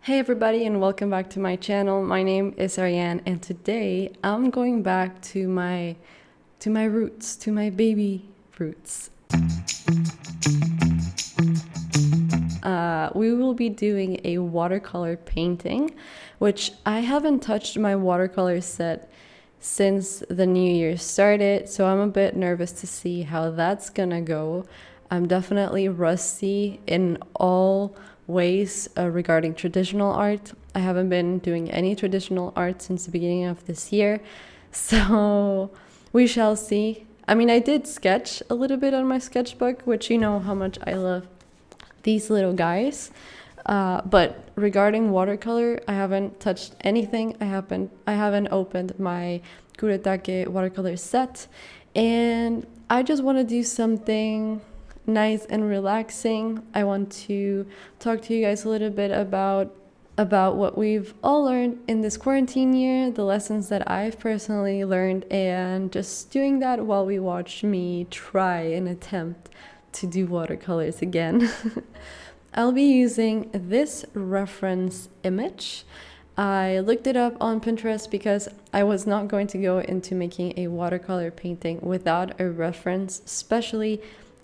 Hey everybody, and welcome back to my channel. My name is Ariane, and today I'm going back to my roots, to my baby roots. We will be doing a watercolor painting, which I haven't touched my watercolor set since the new year started, so I'm a bit nervous to see how that's gonna go. I'm definitely rusty in all ways regarding traditional art. I haven't been doing any traditional art since the beginning of this year, so we shall see. I mean, I did sketch a little bit on my sketchbook, which you know how much I love these little guys. But regarding watercolor, I haven't touched anything. I haven't opened my Kuretake watercolor set, and I just want to do something nice and relaxing. I want to talk to you guys a little bit about what we've all learned in this quarantine year, the lessons that I've personally learned, and just doing that while we watch me try and attempt to do watercolors again. I'll be using this reference image. I looked it up on Pinterest because I was not going to go into making a watercolor painting without a reference, especially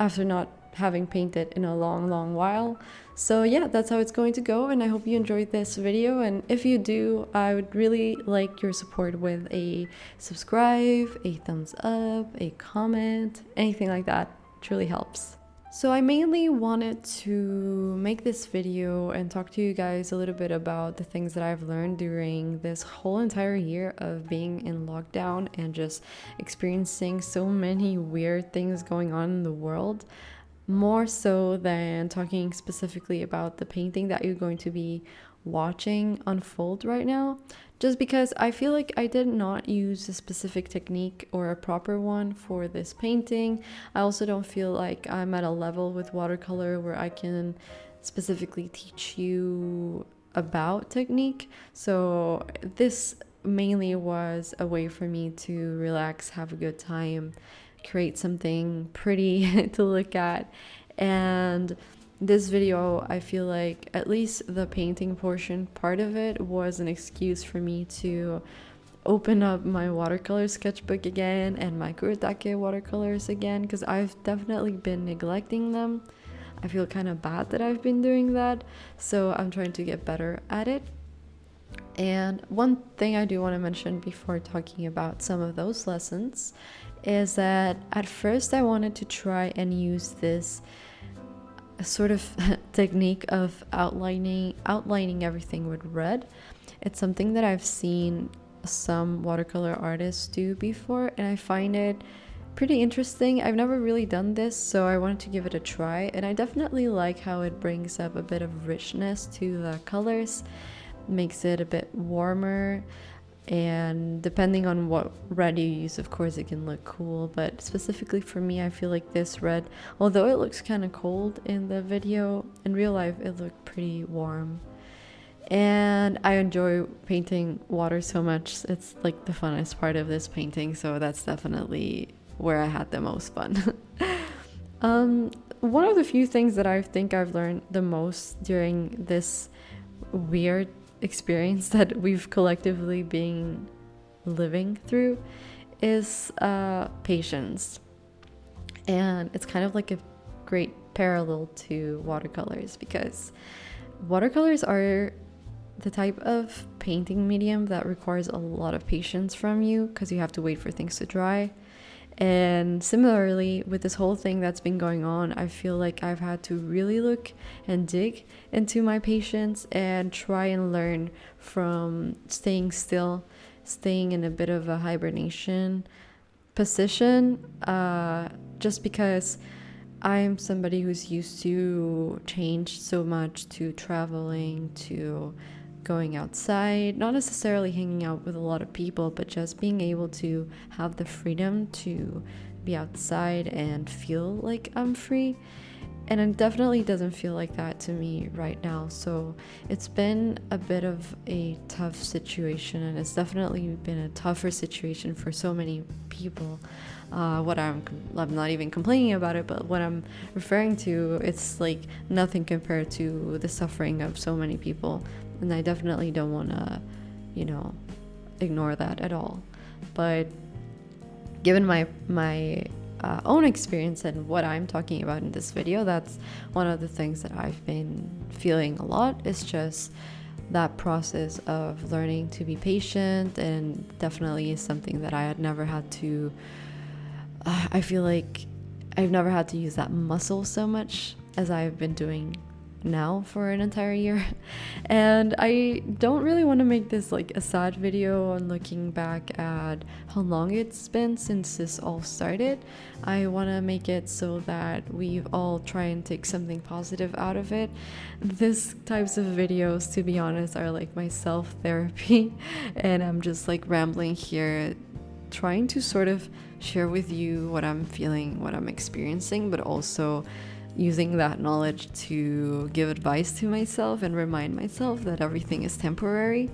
after not having painted in a long while. So yeah, that's how it's going to go, and I hope you enjoyed this video, and if you do, I would really like your support with a subscribe, a thumbs up, a comment, anything like that truly helps. So I mainly wanted to make this video and talk to you guys a little bit about the things that I've learned during this whole entire year of being in lockdown and just experiencing so many weird things going on in the world, more so than talking specifically about the painting that you're going to be watching unfold right now, just because I feel like I did not use a specific technique or a proper one for this painting. I also don't feel like I'm at a level with watercolor where I can specifically teach you about technique. So this mainly was a way for me to relax, have a good time, create something pretty to look at. And this video, I feel like at least the painting portion part of it was an excuse for me to open up my watercolor sketchbook again and my Kuretake watercolors again, because I've definitely been neglecting them. I feel kind of bad that I've been doing that, so I'm trying to get better at it. And one thing I do want to mention before talking about some of those lessons is that at first I wanted to try and use this sort of technique of outlining everything with red. It's something that I've seen some watercolor artists do before, and I find it pretty interesting. I've never really done this, so I wanted to give it a try, and I definitely like how it brings up a bit of richness to the colors, makes it a bit warmer, and depending on what red you use, of course, it can look cool. But specifically for me, I feel like this red, although it looks kind of cold in the video, in real life it looked pretty warm. And I enjoy painting water so much. It's like the funnest part of this painting, so that's definitely where I had the most fun. One of the few things that I think I've learned the most during this weird experience that we've collectively been living through is patience. And it's kind of like a great parallel to watercolors, because watercolors are the type of painting medium that requires a lot of patience from you, because you have to wait for things to dry. And similarly, with this whole thing that's been going on, I feel like I've had to really look and dig into my patience and try and learn from staying still, staying in a bit of a hibernation position, just because I'm somebody who's used to change so much, to traveling, to going outside, not necessarily hanging out with a lot of people, but just being able to have the freedom to be outside and feel like I'm free. And it definitely doesn't feel like that to me right now. So it's been a bit of a tough situation, and it's definitely been a tougher situation for so many people. I'm not even complaining about it, but what I'm referring to, it's like nothing compared to the suffering of so many people And I definitely don't want to, you know, ignore that at all. But given my own experience and what I'm talking about in this video, that's one of the things that I've been feeling a lot, is just that process of learning to be patient, and definitely is something that I had never had to, I feel like I've never had to use that muscle so much as I've been doing now for an entire year. And I don't really want to make this like a sad video on looking back at how long it's been since this all started. I want to make it so that we all try and take something positive out of it. This types of videos, to be honest, are like my self-therapy, and I'm just like rambling here, trying to sort of share with you what I'm feeling, what I'm experiencing, but also using that knowledge to give advice to myself and remind myself that everything is temporary.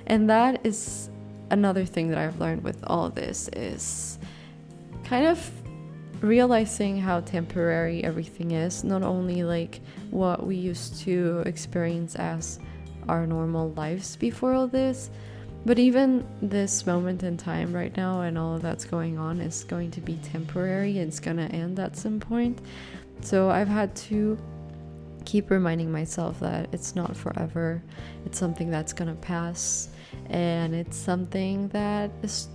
And that is another thing that I've learned with all of this, is kind of realizing how temporary everything is, not only like what we used to experience as our normal lives before all this, but even this moment in time right now and all of that's going on is going to be temporary, and it's gonna end at some point. So I've had to keep reminding myself that it's not forever. It's something that's gonna pass, and it's something that is,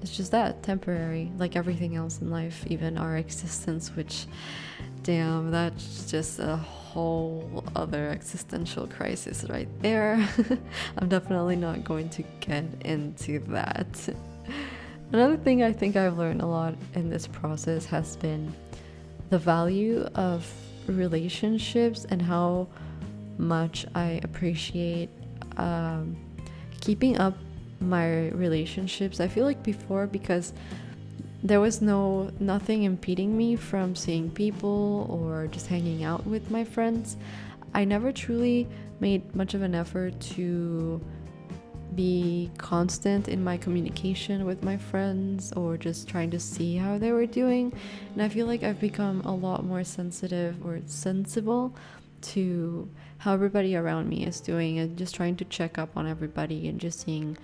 it's just that, temporary, like everything else in life, even our existence, which, damn, that's just a whole other existential crisis right there. I'm definitely not going to get into that. Another thing I think I've learned a lot in this process has been the value of relationships, and how much I appreciate keeping up my relationships. I feel like before, because there was nothing impeding me from seeing people or just hanging out with my friends, I never truly made much of an effort to be constant in my communication with my friends, or just trying to see how they were doing. And I feel like I've become a lot more sensitive or sensible to how everybody around me is doing, and just trying to check up on everybody, and just seeing,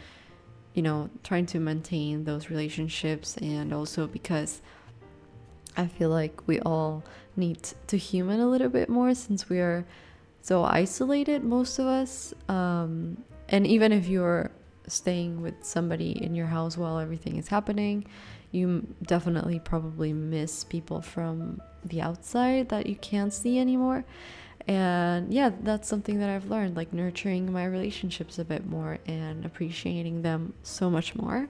you know, trying to maintain those relationships. And also because I feel like we all need to human a little bit more, since we are so isolated, most of us. And even if you're staying with somebody in your house while everything is happening, you definitely probably miss people from the outside that you can't see anymore. And yeah, that's something that I've learned, like nurturing my relationships a bit more and appreciating them so much more,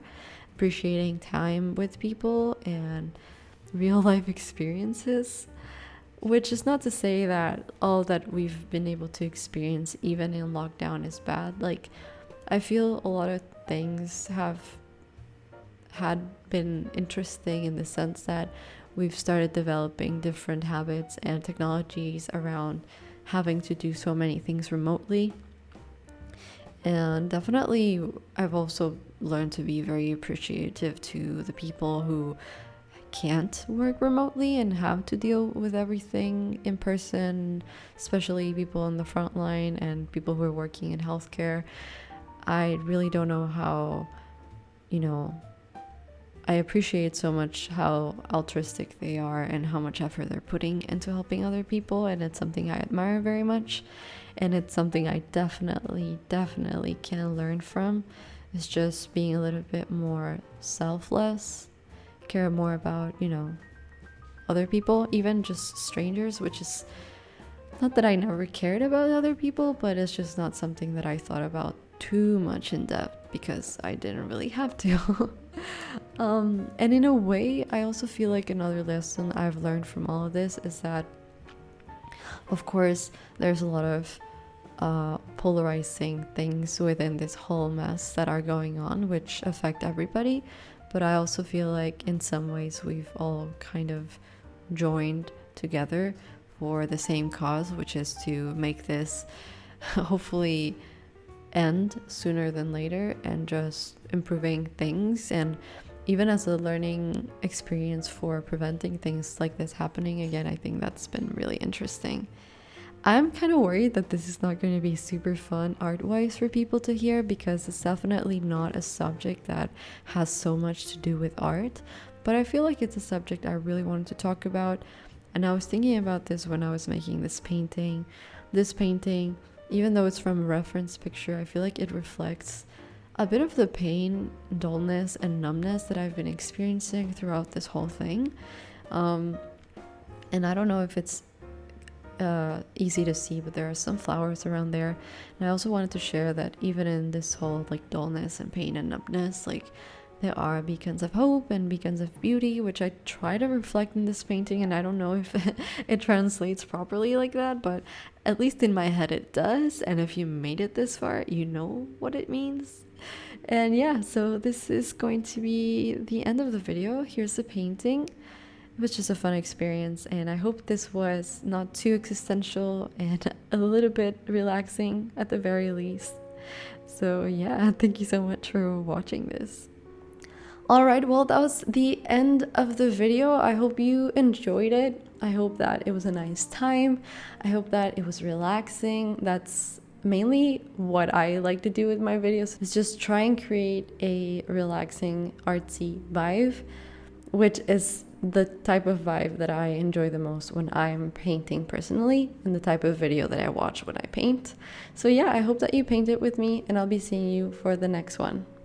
appreciating time with people and real life experiences. Which is not to say that all that we've been able to experience, even in lockdown, is bad. Like, I feel a lot of things have had been interesting in the sense that we've started developing different habits and technologies around having to do so many things remotely. And definitely, I've also learned to be very appreciative to the people who can't work remotely and have to deal with everything in person, especially people on the front line and people who are working in healthcare. I really don't know how, you know, I appreciate so much how altruistic they are and how much effort they're putting into helping other people, and it's something I admire very much, and it's something I definitely can learn from. It's just being a little bit more selfless, care more about, you know, other people, even just strangers, which is not that I never cared about other people, but it's just not something that I thought about too much in depth because I didn't really have to. And in a way, I also feel like another lesson I've learned from all of this is that, of course, there's a lot of polarizing things within this whole mess that are going on, which affect everybody. But I also feel like in some ways we've all kind of joined together for the same cause, which is to make this hopefully end sooner than later and just improving things, and even as a learning experience for preventing things like this happening again. I think that's been really interesting. I'm kind of worried that this is not going to be super fun art-wise for people to hear, because it's definitely not a subject that has so much to do with art, but I feel like it's a subject I really wanted to talk about. And I was thinking about this when I was making this painting. This painting, even though it's from a reference picture, I feel like it reflects a bit of the pain, dullness, and numbness that I've been experiencing throughout this whole thing. And I don't know if it's easy to see, but there are some flowers around there. And I also wanted to share that even in this whole like dullness and pain and numbness, like there are beacons of hope and beacons of beauty, which I try to reflect in this painting. And I don't know if it translates properly like that, but at least in my head it does. And if you made it this far, you know what it means. And yeah, so this is going to be the end of the video. Here's the painting. It was just a fun experience, and I hope this was not too existential and a little bit relaxing at the very least. So yeah, thank you so much for watching this. Alright, well, that was the end of the video. I hope you enjoyed it. I hope that it was a nice time. I hope that it was relaxing. That's mainly what I like to do with my videos, is just try and create a relaxing, artsy vibe, which is the type of vibe that I enjoy the most when I'm painting personally, and the type of video that I watch when I paint. So yeah, I hope that you paint it with me, and I'll be seeing you for the next one.